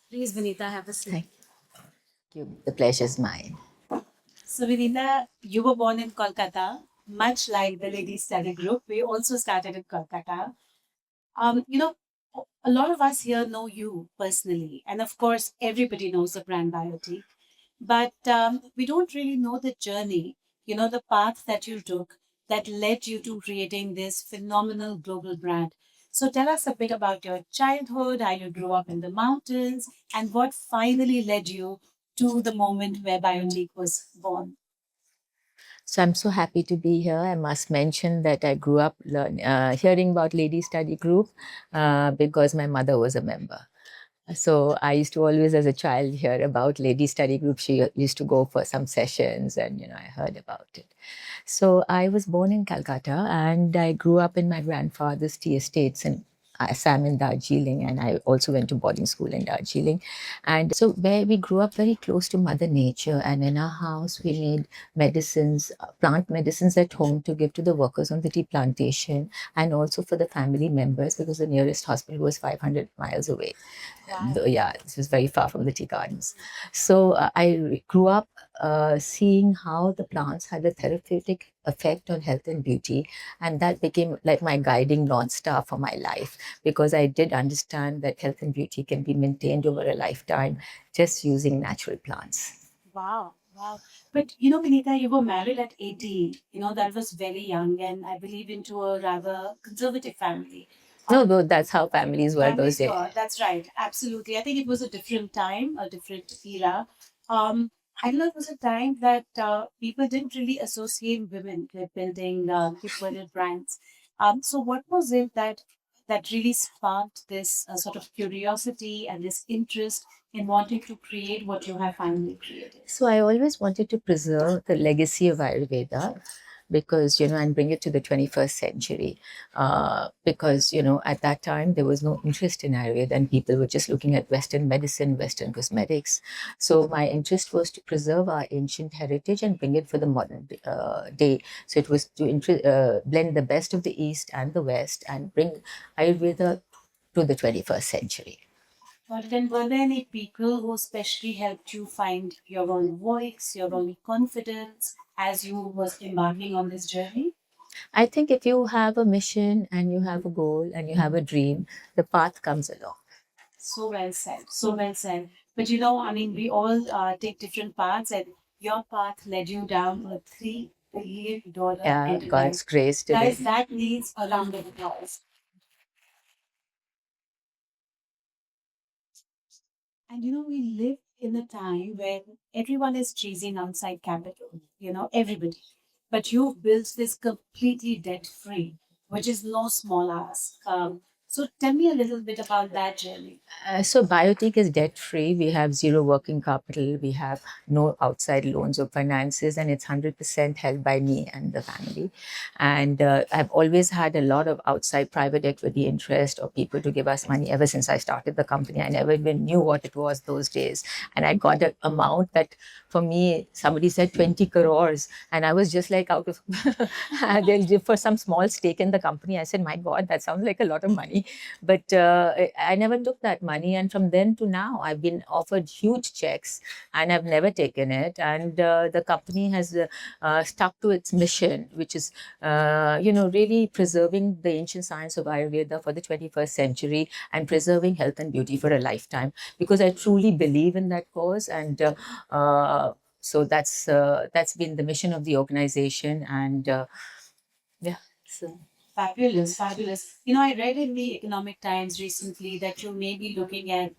Please, Vinita, have a seat. Thank you. The pleasure's mine. So, Vinita, you were born in Kolkata, much like the Ladies Study Group. We also started in Kolkata. You know, a lot of us here know you personally, and of course, everybody knows the brand Biotique. But we don't really know the journey, the path that you took that led you to creating this phenomenal global brand. So tell us a bit about your childhood, how you grew up in the mountains, and what finally led you to the moment where Biotique was born. So I'm so happy to be here. I must mention that I grew up hearing about Lady Study Group because my mother was a member. So I used to always, as a child, hear about Lady Study Group. She used to go for some sessions, and I heard about it. So I was born in Calcutta, and I grew up in my grandfather's tea estates in Assam in Darjeeling, and I also went to boarding school in Darjeeling. And so where we grew up very close to Mother Nature, and in our house we made medicines, plant medicines at home to give to the workers on the tea plantation, and also for the family members because the nearest hospital was 500 miles away. Wow. Yeah, this was very far from the tea gardens. So I grew up seeing how the plants had a therapeutic effect on health and beauty. And that became like my guiding North Star for my life because I did understand that health and beauty can be maintained over a lifetime just using natural plants. Wow. Wow. But Vinita, you were married at 18. That was very young, and I believe into a rather conservative family. No, no, that's how families were those Families days. were. That's right. Absolutely. I think it was a different time, a different era. Um, I know it was a time that people didn't really associate women with building equipment brands. So, what was it that really sparked this sort of curiosity and this interest in wanting to create what you have finally created? So I always wanted to preserve the legacy of Ayurveda because, and bring it to the 21st century. Because, at that time, there was no interest in Ayurveda and people were just looking at Western medicine, Western cosmetics. So my interest was to preserve our ancient heritage and bring it for the modern day. So it was to blend the best of the East and the West and bring Ayurveda to the 21st century. But then, were there any people who especially helped you find your own voice, your own confidence as you was embarking on this journey? I think if you have a mission and you have a goal and you have a dream, the path comes along. So well said. So well said. But I mean, we all take different paths, and your path led you down a $3 billion Yeah, enterprise. God's grace today. Guys, that needs a round of applause. And we live in a time when everyone is chasing outside capital, everybody. But you've built this completely debt free, which is no small ask. So tell me a little bit about that journey. So Biotech is debt free. We have zero working capital. We have no outside loans or finances, and it's 100% held by me and the family. And I've always had a lot of outside private equity interest or people to give us money ever since I started the company. I never even knew what it was those days. And I got an amount that for me, somebody said 20 crores. And I was just like out of, they'll give for some small stake in the company. I said, my God, that sounds like a lot of money. But I never took that money. And from then to now, I've been offered huge checks and I've never taken it. And the company has stuck to its mission, which is, really preserving the ancient science of Ayurveda for the 21st century and preserving health and beauty for a lifetime. Because I truly believe in that cause. And so that's been the mission of the organization. And yeah, so. Fabulous, fabulous. I read in the Economic Times recently that you may be looking at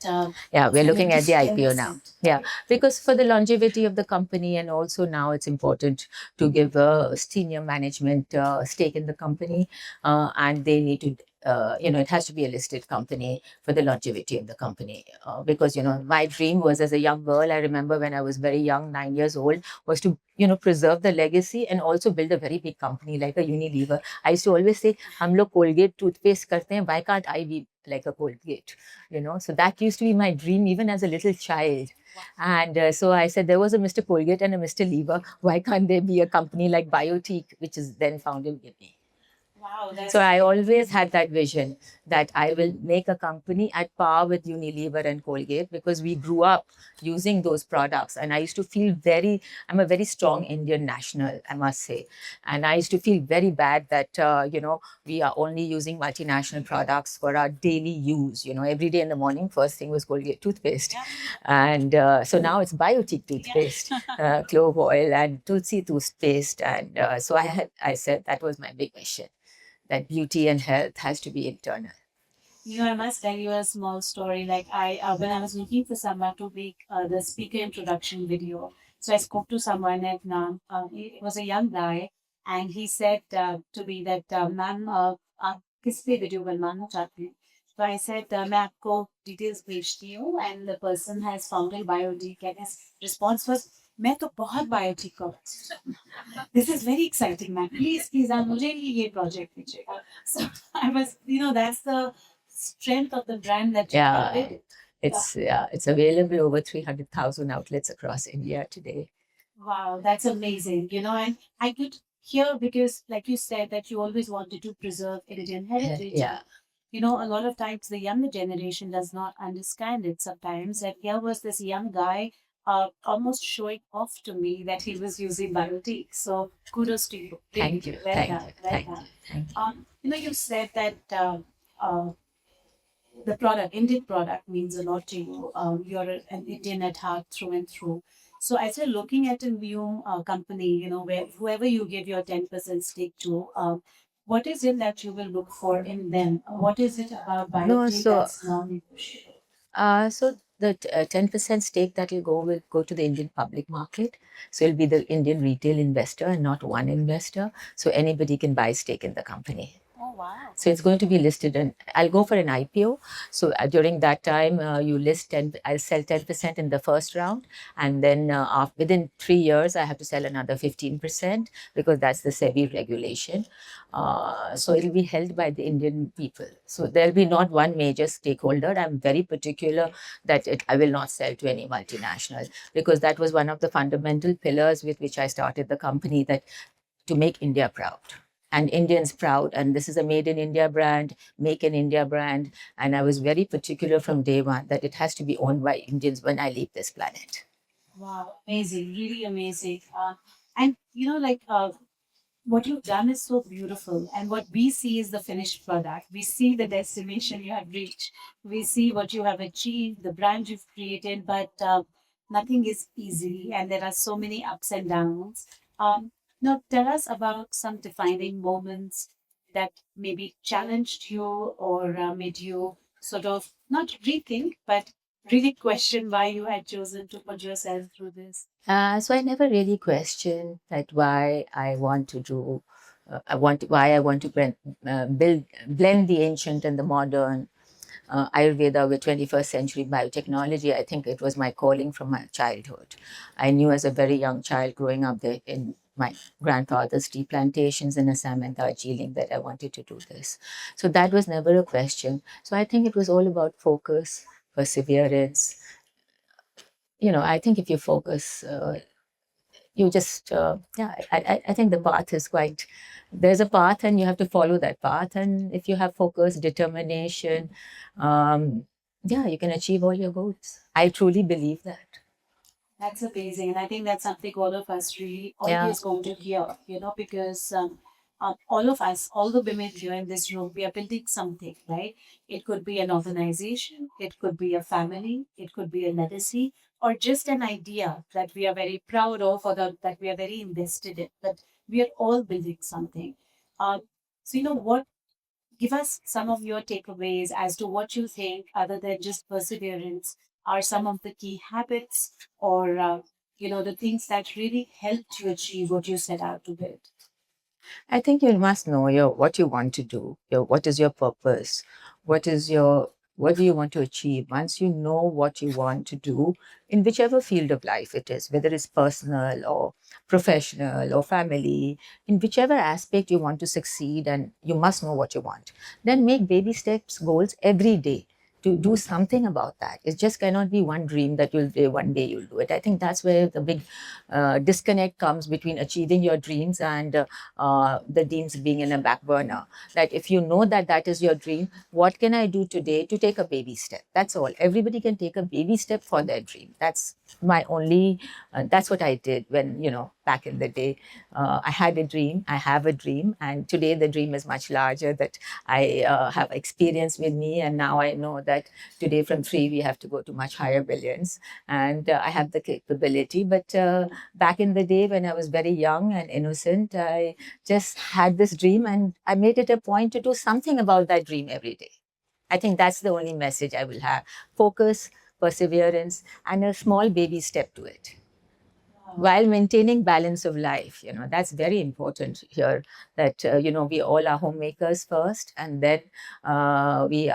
Yeah, we're looking selling at to the IPO now. 10%. Yeah, because for the longevity of the company, and also now it's important to give a senior management stake in the company, and they need to. It has to be a listed company for the longevity of the company. Because my dream was as a young girl. I remember when I was very young, 9 years old, was to preserve the legacy and also build a very big company like a Unilever. I used to always say, "हम लोग Colgate toothpaste करते हैं. Why can't I be like a Colgate?" So that used to be my dream even as a little child. And so I said, there was a Mr. Colgate and a Mr. Lever. Why can't there be a company like Biotique, which is then found in Gibney? Wow, that's So I always had that vision that I will make a company at par with Unilever and Colgate because we grew up using those products. And I used to feel I'm a very strong Indian national, I must say. And I used to feel very bad that, we are only using multinational products for our daily use. Every day in the morning, first thing was Colgate toothpaste. yeah, And so now it's Biotique toothpaste, clove oil, and Tulsi toothpaste. And so I said that was my big mission, that beauty and health has to be internal. I must tell you a small story. Like when I was looking for someone to make the speaker introduction video, so I spoke to someone and it was a young guy, and he said to me that, "Ma'am, आप किस पे video बनवाना चाहते हैं?" So I said, "मैं आपको details भेजती हूँ," and the person has founded Biotic, and his response was, "मैं तो बहुत Biotic का this is very exciting, man. Please, आप मुझे ये project दीजिएगा." So I was, that's the strength of the brand that you Yeah, created. it's available over 300,000 outlets across India today. Wow, that's amazing. And I could hear because, like you said, that you always wanted to preserve Indian heritage. Yeah. A lot of times the younger generation does not understand it sometimes. And here was this young guy almost showing off to me that he was using biotic. So kudos to you. Thank you. Well Thank done. you. Well Thank done. you. Thank you. You said that the product, Indian product, means a lot to you. You're an Indian at heart through and through. So as you're looking at a new company, where whoever you give your 10% stake to, what is it that you will look for in them? What is it about No, Biotic so that's non-negotiable? So the 10% stake that will go to the Indian public market. So it'll be the Indian retail investor and not one investor. So anybody can buy stake in the company. Oh, wow. So it's going to be listed, and I'll go for an IPO. So during that time, you list 10. I'll sell 10% in the first round, and then within 3 years, I have to sell another 15% because that's the SEBI regulation. So it'll be held by the Indian people. So there'll be not one major stakeholder. I'm very particular that I will not sell to any multinational because that was one of the fundamental pillars with which I started the company, that to make India proud and Indians proud. And this is a made in India brand, make in India brand. And I was very particular from day one that it has to be owned by Indians when I leave this planet. Wow, amazing, really amazing. And what you've done is so beautiful. And what we see is the finished product. We see the destination you have reached. We see what you have achieved, the brand you've created, but nothing is easy. And there are so many ups and downs. Now, tell us about some defining moments that maybe challenged you or made you sort of not rethink, but really question why you had chosen to put yourself through this. So I never really questioned that why I want to do, why I want to blend the ancient and the modern, Ayurveda with 21st century biotechnology. I think it was my calling from my childhood. I knew as a very young child growing up there in my grandfather's tea plantations in Assam and Darjeeling that I wanted to do this. So that was never a question. So I think it was all about focus, perseverance. I think if you focus, you just, I think the path is there's a path and you have to follow that path. And if you have focus, determination, you can achieve all your goals. I truly believe that. That's amazing. And I think that's something all of us really Yeah. always going to hear, because all of us, all the women here in this room, we are building something, right? It could be an organization, it could be a family, it could be a legacy, or just an idea that we are very proud of or that we are very invested in. But we are all building something. So, what give us some of your takeaways as to what you think, other than just perseverance, are some of the key habits or, the things that really helped you achieve what you set out to build. I think you must know what you want to do. What is your purpose? What do you want to achieve? Once you know what you want to do in whichever field of life it is, whether it's personal or professional or family, in whichever aspect you want to succeed, and you must know what you want. Then make baby steps goals every day to do something about that. It just cannot be one dream that one day you'll do it. I think that's where the big disconnect comes between achieving your dreams and the dreams being in a back burner. That if you know that that is your dream, what can I do today to take a baby step? That's all. Everybody can take a baby step for their dream. That's my only. That's what I did when, back in the day. I had a dream. I have a dream, and today the dream is much larger that I have experience with me, and now I know that today from 3 we have to go to much higher billions, and I have the capability. But back in the day when I was very young and innocent, I just had this dream, and I made it a point to do something about that dream every day. I think that's the only message I will have: focus, perseverance, and a small baby step to it, while maintaining balance of life. That's very important here, that we all are homemakers first, and then we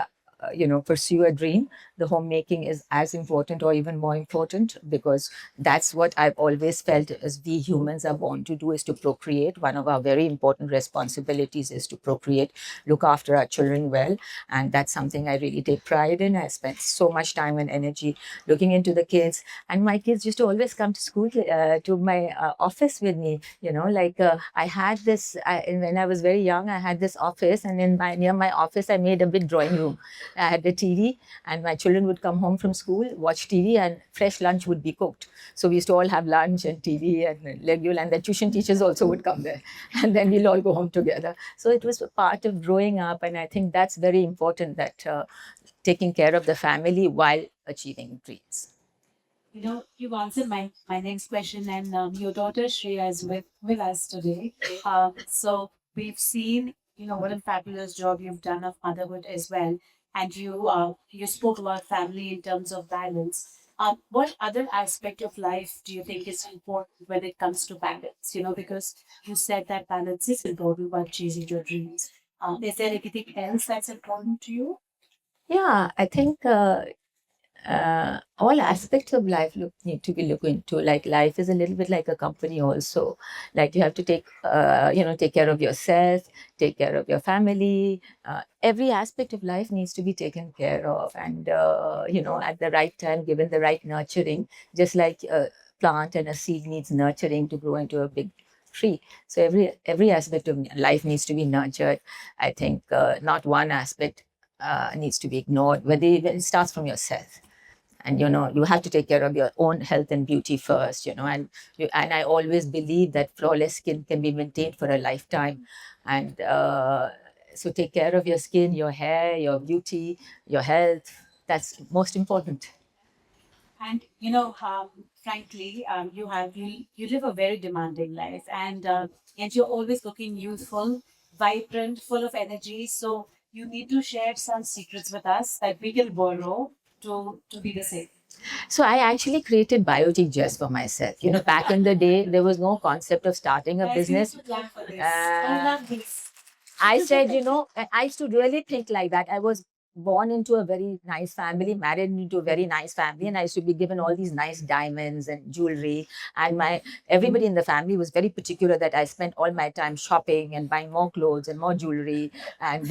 pursue a dream. The homemaking is as important or even more important, because that's what I've always felt as we humans are born to do, is to procreate. One of our very important responsibilities is to procreate, look after our children well, and that's something I really take pride in. I spent so much time and energy looking into the kids, and my kids used to always come to school, to my office with me. I had this, when I was very young, I had this office, and near my office I made a big drawing room. I had a TV, and my children would come home from school, watch TV, and fresh lunch would be cooked. So we used to all have lunch and TV and regular, and the tuition teachers also would come there, and then we'll all go home together. So it was a part of growing up, and I think that's very important, that taking care of the family while achieving dreams. You've answered my next question, and your daughter Shreya is with us today. So we've seen, what a fabulous job you've done of motherhood as well, and you spoke about family in terms of balance. What other aspect of life do you think is important when it comes to balance? Because you said that balance is important while chasing your dreams. Is there anything else that's important to you? Yeah, I think all aspects of life need to be looked into. Like, life is a little bit like a company also. Like, you have to take care of yourself, take care of your family. Every aspect of life needs to be taken care of, and at the right time, given the right nurturing. Just like a plant and a seed needs nurturing to grow into a big tree. So every aspect of life needs to be nurtured. I think not one aspect needs to be ignored. Whether it starts from yourself, and you have to take care of your own health and beauty first. And I always believe that flawless skin can be maintained for a lifetime, and so take care of your skin, your hair, your beauty, your health. That's most important. And frankly, you live a very demanding life, and you're always looking youthful, vibrant, full of energy. So you need to share some secrets with us that we can borrow to be the same. So I actually created Biotic just for myself. Back in the day, there was no concept of starting a Guys, you need business. to clap for this. I love this. I said, I used to really think like that. I was born into a very nice family, married into a very nice family, and I used to be given all these nice diamonds and jewelry. And everybody in the family was very particular that I spent all my time shopping and buying more clothes and more jewelry and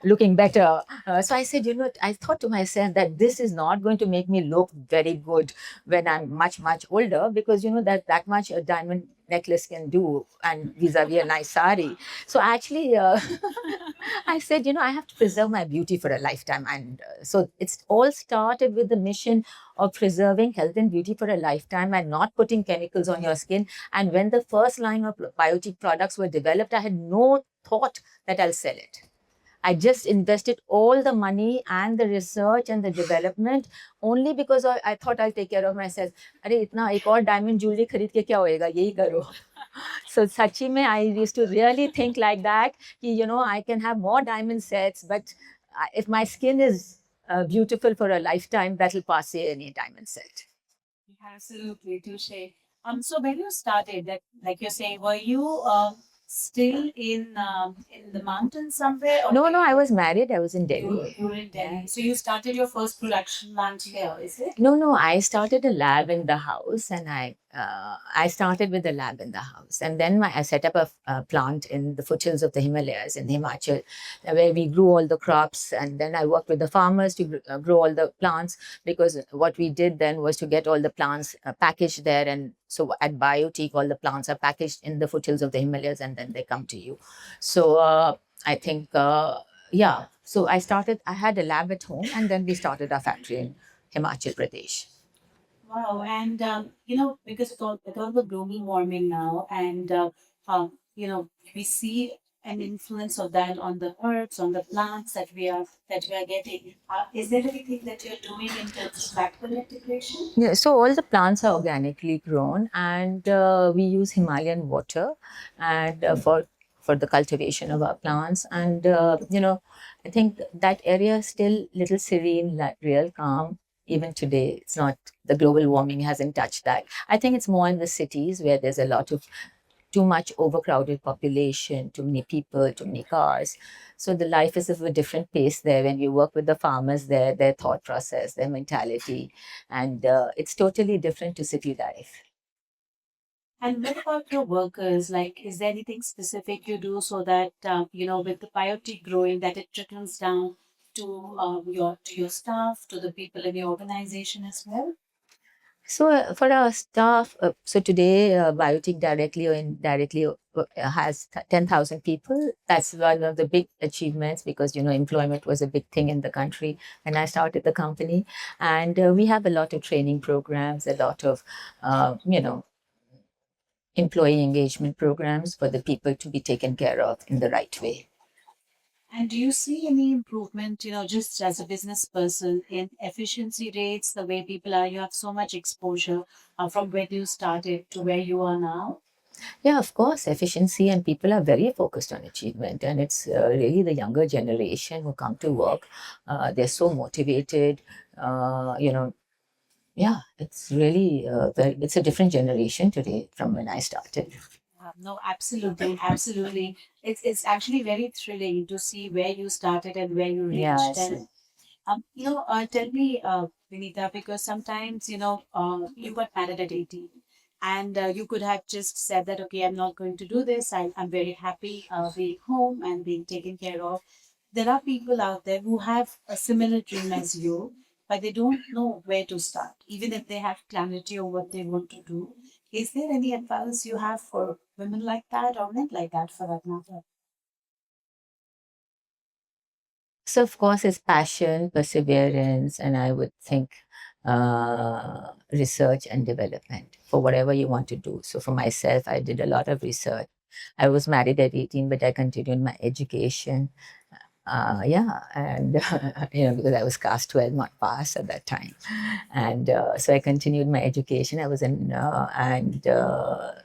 looking better. So I said, I thought to myself that this is not going to make me look very good when I'm much, much older, because that much a diamond necklace can do, and vis-a-vis a nice sari. So actually, I said, I have to preserve my beauty for a lifetime. And so it's all started with the mission of preserving health and beauty for a lifetime and not putting chemicals on your skin. And when the first line of Biotic products were developed, I had no thought that I'll sell it. I just invested all the money and the research and the development only because I thought I'll take care of myself. अरे इतना एक और diamond jewelry खरीद के क्या होएगा, यही करो. So सच्ची में I used to really think like that कि I can have more diamond sets, but if my skin is beautiful for a lifetime, that will pass any diamond set. Absolutely, touche. So when you started, that like you're saying, were you still in the mountains somewhere? Or No, I was married. I was in Delhi. you were in Delhi. So you started your first production plant here, is it? No. I started a lab in the house, and I started with a lab in the house, and then I set up a plant in the foothills of the Himalayas in Himachal, where we grew all the crops, and then I worked with the farmers to grow all the plants, because what we did then was to get all the plants packaged there, and so at Biotique, all the plants are packaged in the foothills of the Himalayas, and then they come to you. So I think. Yeah, so I had a lab at home, and then we started our factory in Himachal Pradesh. Wow, and because with all the global warming now, and we see an influence of that on the herbs, on the plants that we are getting. Is there anything that you're doing in terms of backward integration? Yeah, so all the plants are organically grown, and we use Himalayan water, and for the cultivation of our plants. And I think that area is still little serene, like real calm. Even today, it's not, the global warming hasn't touched that. I think it's more in the cities where there's a lot of too much overcrowded population, too many people, too many cars. So the life is of a different pace there. When you work with the farmers there, their thought process, their mentality, and it's totally different to city life. And what about your workers? Like, is there anything specific you do so that with the biotic growing, that it trickles down to your staff, to the people in your organization as well? So for our staff, so today Biotic directly or indirectly has 10,000 people. That's one of the big achievements, because employment was a big thing in the country when I started the company, and we have a lot of training programs, a lot of employee engagement programs for the people to be taken care of in the right way. And do you see any improvement, just as a business person, in efficiency rates, the way people are? You have so much exposure from where you started to where you are now. Yeah, of course, efficiency, and people are very focused on achievement. And it's really the younger generation who come to work. They're so motivated. Yeah, it's really it's a different generation today from when I started. No, absolutely, absolutely. It's actually very thrilling to see where you started and where you Yeah, reached. And tell me, Vinita, because sometimes you got married at 18, and you could have just said that, okay, I'm not going to do this. I'm very happy being home and being taken care of. There are people out there who have a similar dream as you, but they don't know where to start, even if they have clarity on what they want to do. Is there any advice you have for women like that or men like that for that matter? so of course it's passion, perseverance, and I would think research and development for whatever you want to do. So for myself, I did a lot of research. I was married at 18, but I continued my education. Yeah, and because I was class 12, not pass at that time, and so I continued my education. I was in, and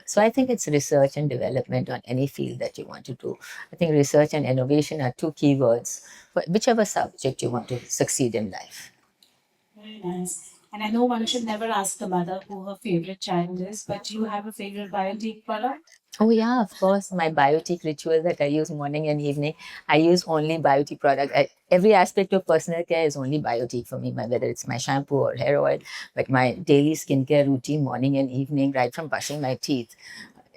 so I think it's research and development on any field that you want to do. I think research and innovation are two keywords for whichever subject you want to succeed in life. Very nice. And I know one should never ask the mother who her favorite child is, but you have a favorite biotic product? Oh yeah, of course. My biotic ritual that I use morning and evening, I use only biotic product. Every aspect of personal care is only biotic for me, whether it's my shampoo or hair oil. But my daily skincare routine, morning and evening, right from brushing my teeth,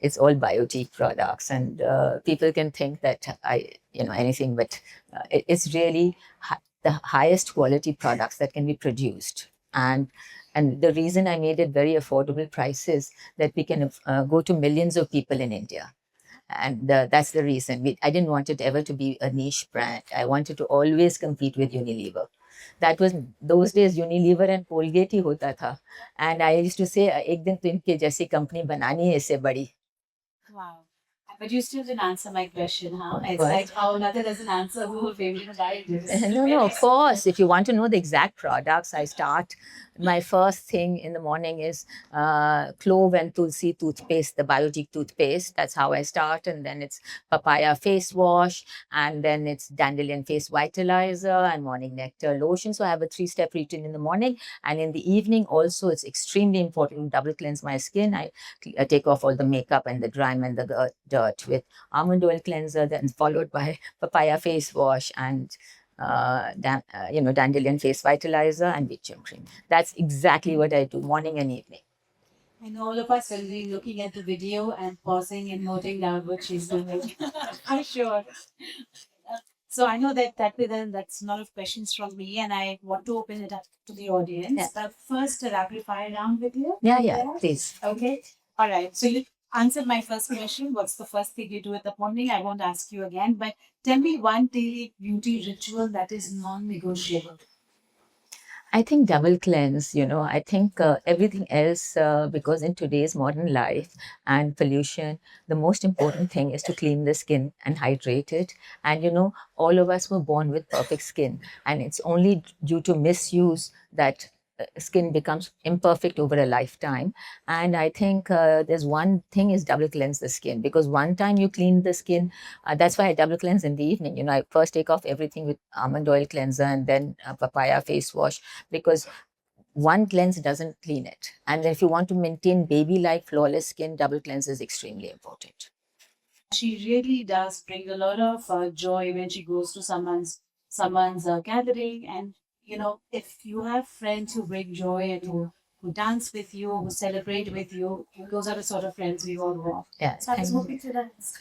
it's all biotic products. And people can think that anything, but it's really the highest quality products that can be produced. And the reason I made it very affordable prices, that we can go to millions of people in India. And that's the reason. I didn't want it ever to be a niche brand. I wanted to always compete with Unilever. That was those days. Unilever and Colgate ही होता था. And I used to say, एक दिन तो इनके जैसी company बनानी है इससे बड़ी. Wow. But you still didn't answer my question, huh? It's What? like how another doesn't answer who her favorite diet is. No, of course. If you want to know the exact products, I start my first thing in the morning is clove and tulsi toothpaste, the Biotique toothpaste. That's how I start. And then it's papaya face wash. And then it's dandelion face vitalizer and morning nectar lotion. So I have a 3-step routine in the morning. And in the evening also, it's extremely important to double cleanse my skin. I take off all the makeup and the grime and the dirt with almond oil cleanser, then followed by papaya face wash and dandelion face vitalizer and Vitrum cream. That's exactly what I do morning and evening. And all of us will be looking at the video and pausing and noting down what she's doing. I'm sure. So I know that's a lot of questions from me, and I want to open it up to the audience. Yeah. First, a rapid fire round with you. Yeah, please. Okay. All right. So you answered my first question. What's the first thing you do in the morning? I won't ask you again, but tell me one daily beauty ritual that is non-negotiable. I think double cleanse, I think everything else, because in today's modern life and pollution, the most important thing is to clean the skin and hydrate it. And, all of us were born with perfect skin. And it's only due to misuse that skin becomes imperfect over a lifetime. And I think there's one thing is double cleanse the skin, because one time you clean the skin, that's why I double cleanse in the evening. I first take off everything with almond oil cleanser and then papaya face wash, because one cleanse doesn't clean it. And if you want to maintain baby-like flawless skin, double cleanse is extremely important. She really does bring a lot of joy when she goes to someone's gathering, and if you have friends who bring joy and who dance with you, who celebrate with you, those are the sort of friends we all want. Yeah, So I was thank hoping to dance.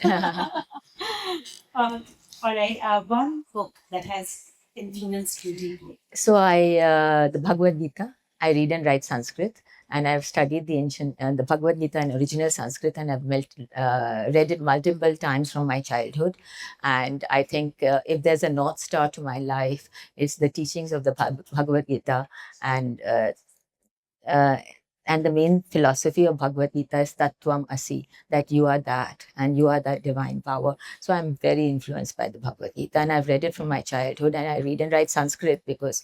All right, one book that has influenced you deeply. So the Bhagavad Gita, I read and write Sanskrit, and I've studied the Bhagavad Gita in original Sanskrit, and I've read it multiple times from my childhood. And I think if there's a North Star to my life, it's the teachings of the Bhagavad Gita. Uh, and the main philosophy of Bhagavad Gita is Tattvam Asi, that you are that and you are that divine power. So I'm very influenced by the Bhagavad Gita, and I've read it from my childhood, and I read and write Sanskrit because,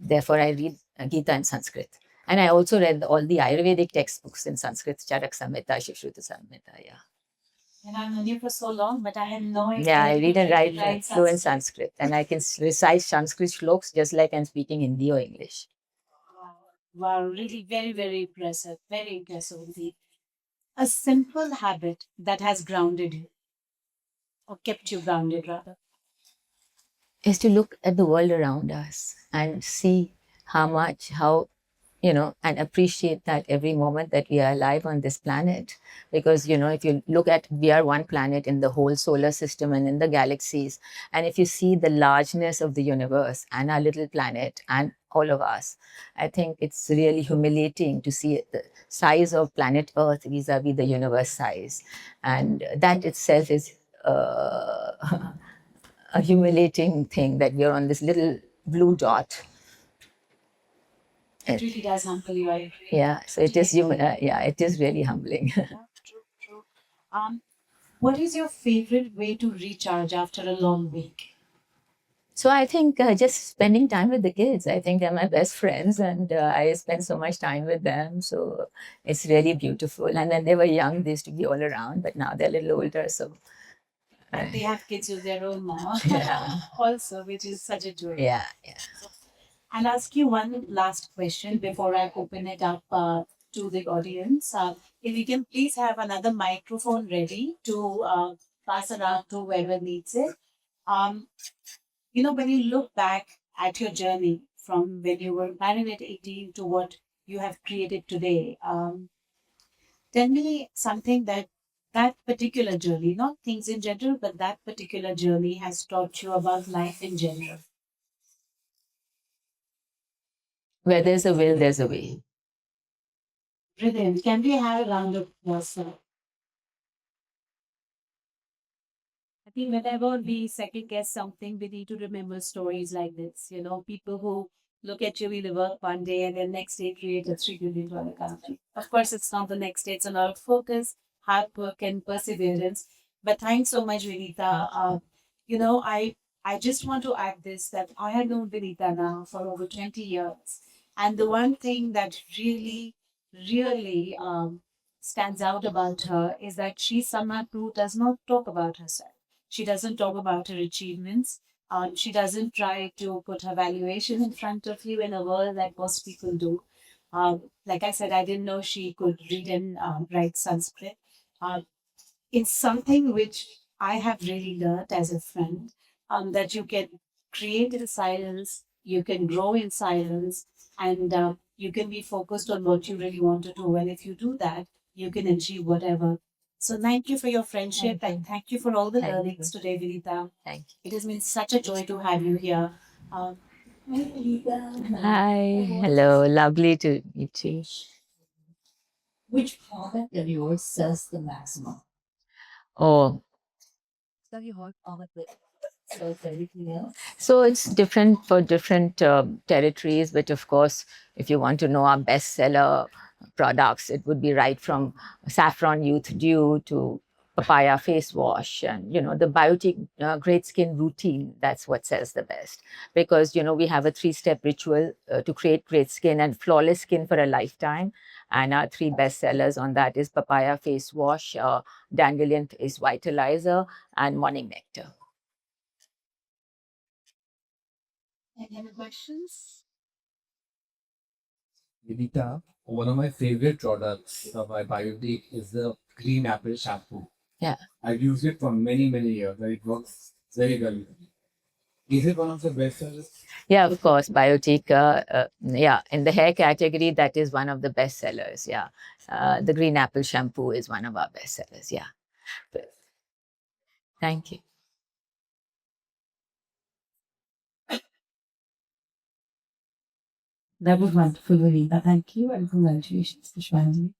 therefore I read Gita in Sanskrit. And I also read all the Ayurvedic textbooks in Sanskrit, Charak Samhita, Shivshruta Samhita, yeah. And I've known you for so long, but I had no idea. Yeah, I read and write Right, fluent Sanskrit, and I can recite Sanskrit shloks just like I'm speaking Hindi or English. Wow, really very, very impressive. Very impressive indeed. A simple habit that has grounded you or kept you grounded rather. Is to look at the world around us and see how and appreciate that every moment that we are alive on this planet. Because, if you look at, we are one planet in the whole solar system and in the galaxies. And if you see the largeness of the universe and our little planet and all of us, I think it's really humiliating to see the size of planet Earth vis-a-vis the universe size. And that itself is a humiliating thing, that we are on this little blue dot. It really does humble you. I agree. Yeah, so it is it is really humbling. True, true. What is your favorite way to recharge after a long week? So I think just spending time with the kids. I think they're my best friends, and I spend so much time with them. So it's really beautiful. And when they were young, they used to be all around, but now they're a little older. So They have kids of their own now, yeah, also, which is such a joy. yeah. I'll ask you one last question before I open it up to the audience. If you can please have another microphone ready to pass around to whoever needs it. Um, when you look back at your journey from when you were married at 18 to what you have created today, tell me something that particular journey, not things in general, but that particular journey has taught you about life in general. Where there's a will, there's a way. Brilliant. Can we have a round of applause, sir? I think whenever we second guess something, we need to remember stories like this. People who look at you, we work one day and then next day create a $3 billion company. Of course, it's not the next day, it's a lot of focus, hard work, and perseverance. But thanks so much, Vinita. I just want to add this, that I have known Vinita now for over 20 years. And the one thing that really stands out about her is that she somehow who does not talk about herself. She doesn't talk about her achievements. She doesn't try to put her valuation in front of you in a world that most people do. Like I said, I didn't know she could read and write Sanskrit. Um, it's something which I have really learned as a friend, that you can create in silence, you can grow in silence, and you can be focused on what you really want to do. And if you do that, you can achieve whatever. So thank you for your friendship and thank you for all the Thank learnings you. today, Vinita. Thank It has been such a joy to have you here. Um, Hi, you. Vinita. Hi. Hello. Lovely to meet you. Which product of yours sells the maximum? Oh, Have you heard of it? Sells everything else? so it's different for different territories, but of course, if you want to know our bestseller products, it would be right from Saffron Youth Dew to papaya face wash and the biotic great skin routine. That's what sells the best, because we have a 3-step ritual to create great skin and flawless skin for a lifetime, and our 3 bestsellers on that is papaya face wash, dandelion face vitalizer, and morning nectar. Any other questions? Vinita, one of my favorite products by Biotic is the green apple shampoo. Yeah. I've used it for many, many years and it works very well. Is it one of the best sellers? Yeah, of course, Biotic. Yeah, in the hair category, that is one of the best sellers. Yeah, the green apple shampoo is one of our best sellers. Yeah, thank you. That was wonderful, Vinita. Thank you and congratulations for joining me.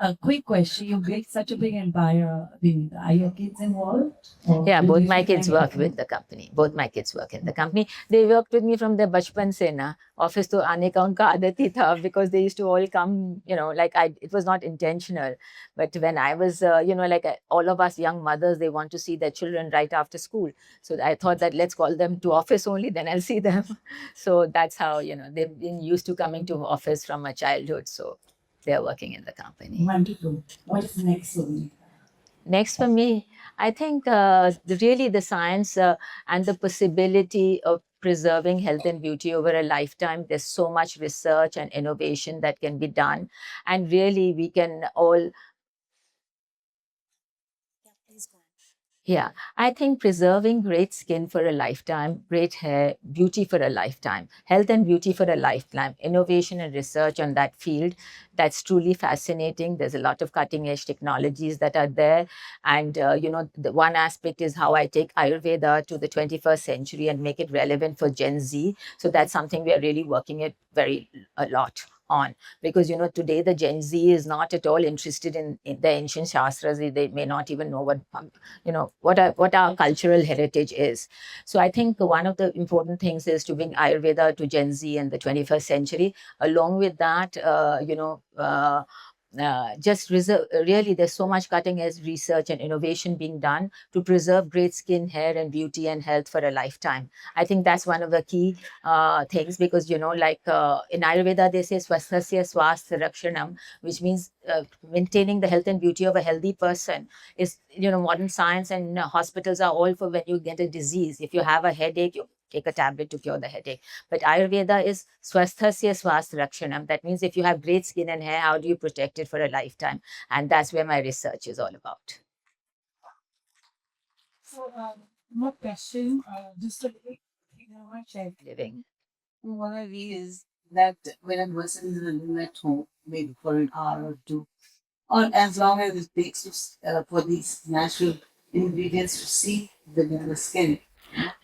A quick question. You built such a big empire, Vinita. Are your kids involved? Or Yeah, do both you my feel kids like work with the company. Both my kids work in the company. They worked with me from their bachpan se na. Office to aane ka unka aadat hi tha, because they used to all come, like it was not intentional. But when I was, all of us young mothers, they want to see their children right after school. So I thought that let's call them to office only, then I'll see them. So that's how, they've been used to coming to office from a childhood. So they're working in the company. wonderful? What is next for me? Next for me, I think really the science and the possibility of preserving health and beauty over a lifetime. There's so much research and innovation that can be done. And really, we can all Yeah, I think preserving great skin for a lifetime, great hair, beauty for a lifetime, health and beauty for a lifetime, innovation and research on that field, that's truly fascinating. There's a lot of cutting edge technologies that are there. And, the one aspect is how I take Ayurveda to the 21st century and make it relevant for Gen Z. So that's something we are really working at a lot on, because today the Gen Z is not at all interested in the ancient shastras. They may not even know what our cultural heritage is. So I think one of the important things is to bring Ayurveda to Gen Z in the 21st century. Along with that, really, there's so much cutting edge research and innovation being done to preserve great skin, hair, and beauty and health for a lifetime. I think that's one of the key things, because in Ayurveda they say swasthasya swasth rakshanam, which means maintaining the health and beauty of a healthy person is, modern science and hospitals are all for when you get a disease. If you have a headache, you take a tablet to cure the headache. But Ayurveda is swasthasya swasth rakshanam. That means if you have great skin and hair, how do you protect it for a lifetime? And that's where my research is all about. So, more question, just a quick, check. Living. One of these is that when a person is living at home, maybe for an hour or two, or as long as it takes for these natural ingredients to see the skin.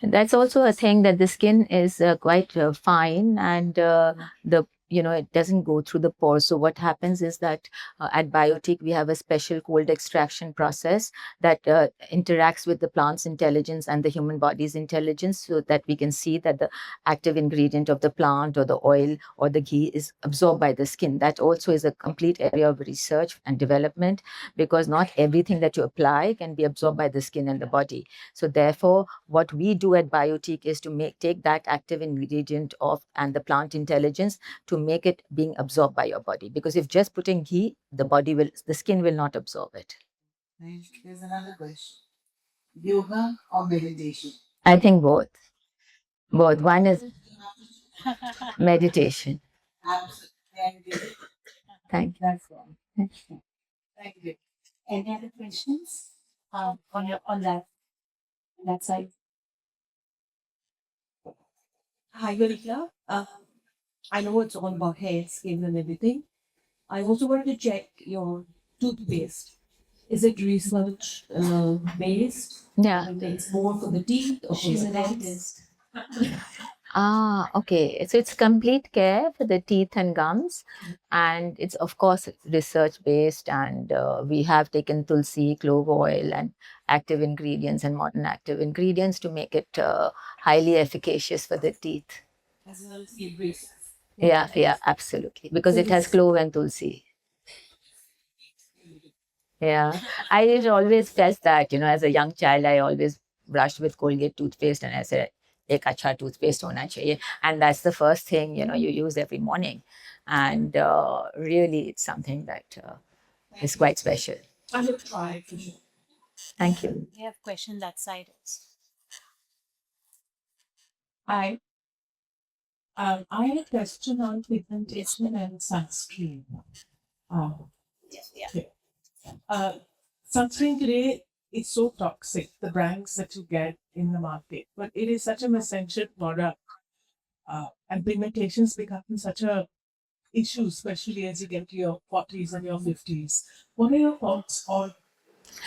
That's also a thing, that the skin is quite fine, and the it doesn't go through the pores. So what happens is that at Biotique, we have a special cold extraction process that interacts with the plant's intelligence and the human body's intelligence, so that we can see that the active ingredient of the plant or the oil or the ghee is absorbed by the skin. That also is a complete area of research and development, because not everything that you apply can be absorbed by the skin and the body. So therefore, what we do at Biotique is to take that active ingredient of and the plant intelligence to make it being absorbed by your body. Because if just putting ghee, the skin will not absorb it. There's another question. Yoga or meditation? I think both. Both. One is meditation. Absolutely. Thank you. That's one. Thank you. Any other questions on that side? Hi, Garika. I know it's all about hair, skin, and everything. I also wanted to check your toothpaste. Is it research based? Yeah. And it's more for the teeth or She's for a the dentist. Okay. So it's complete care for the teeth and gums. And it's, of course, research based. And we have taken tulsi, clove oil, and active ingredients and modern active ingredients to make it highly efficacious for the teeth. as well as the braces? Yeah, absolutely. Because So it has this- clove and tulsi. Yeah. I always felt that, as a young child, I always brushed with Colgate toothpaste, and I said, ek acha toothpaste hona chahiye. And that's the first thing, you use every morning. And really, it's something that is quite special. I will try for sure. Thank you. We have question that side also. I I had a question on pigmentation and sunscreen. Um, Yeah. uh, sunscreen today is so toxic, the brands that you get in the market, but it is such an essential product. And pigmentation's become such a issue, especially as you get to your 40s and your 50s. What are your thoughts on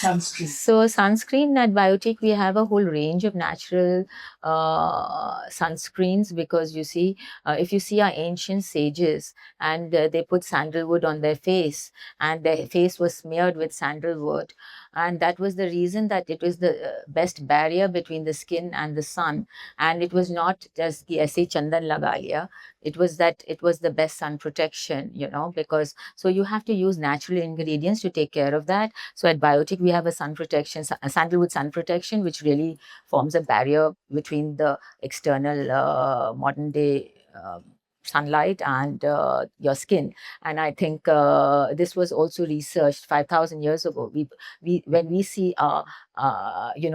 sunscreen? So sunscreen at Biotique, we have a whole range of natural sunscreens, because if you see our ancient sages, and they put sandalwood on their face, and their face was smeared with sandalwood, and that was the reason that it was the best barrier between the skin and the sun. And it was not just ki aise chandan laga liya, it was that it was the best sun protection, because so you have to use natural ingredients to take care of that. So at Biotique, we have a sandalwood sun protection, which really forms a barrier between the external modern day sunlight and your skin. And I think this was also researched 5,000 years ago. When we see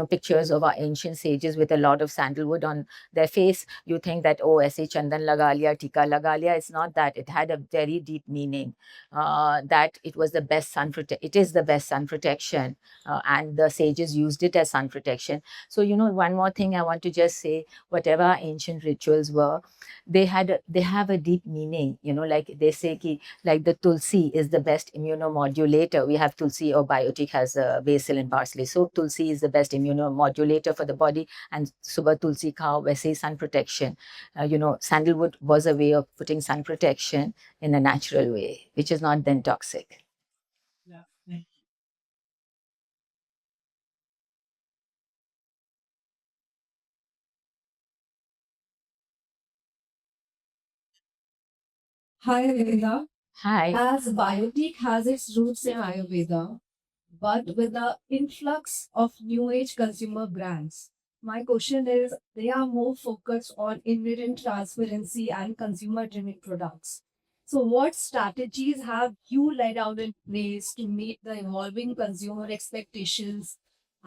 pictures of our ancient sages with a lot of sandalwood on their face, you think that, oh, aise chandan laga liya, tika laga liya. It's not that. It had a very deep meaning, that it was the best it is the best sun protection, and the sages used it as sun protection. So, one more thing I want to just say, whatever our ancient rituals were, they have a deep meaning, like they say like the tulsi is the best immunomodulator. We have tulsi, or Biotique has basil and parsley. So tulsi is the best immunomodulator for the body, and subah tulsi khao, waise sun protection. Sandalwood was a way of putting sun protection in a natural way, which is not then toxic. Yeah. Thank you. Hi, Veda. Hi. As Biotique has its roots in Ayurveda, but with the influx of new age consumer brands, my question is they are more focused on ingredient transparency and consumer driven products. So, what strategies have you laid out in place to meet the evolving consumer expectations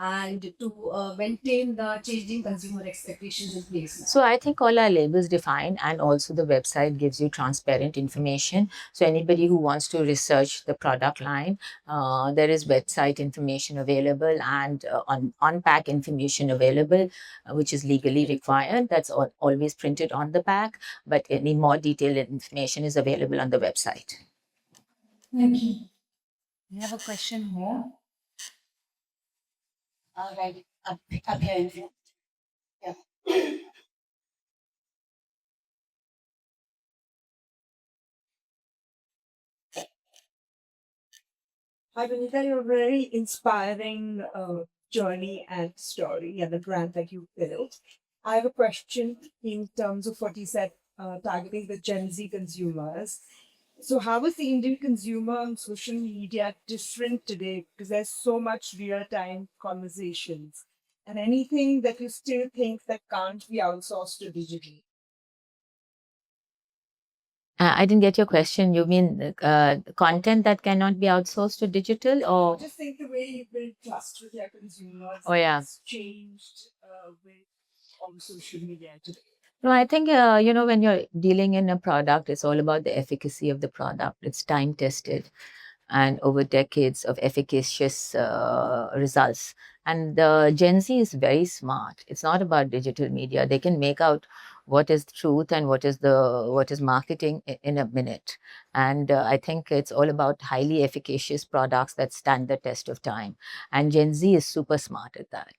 and to maintain the changing consumer expectations in place? So I think all our labels define, and also the website gives you transparent information. So anybody who wants to research the product line, there is website information available, and on pack information available, which is legally required. That's always printed on the pack, but any more detailed information is available on the website. Thank you. We have a question here. All right, up here in front. Yeah. Hi, Vinita, you're a very inspiring journey and story and the brand that you built. I have a question in terms of what you said, targeting the Gen Z consumers. So, how is the Indian consumer on social media different today? Because there's so much real time conversations. And anything that you still think that can't be outsourced to digital? I didn't get your question. You mean content that cannot be outsourced to digital, or? Just think the way you build trust with your consumers Oh, yeah. has changed with on social media today. No, I think, when you're dealing in a product, it's all about the efficacy of the product. It's time tested and over decades of efficacious results. And Gen Z is very smart. It's not about digital media. They can make out what is truth and what is marketing in a minute. And I think it's all about highly efficacious products that stand the test of time. And Gen Z is super smart at that.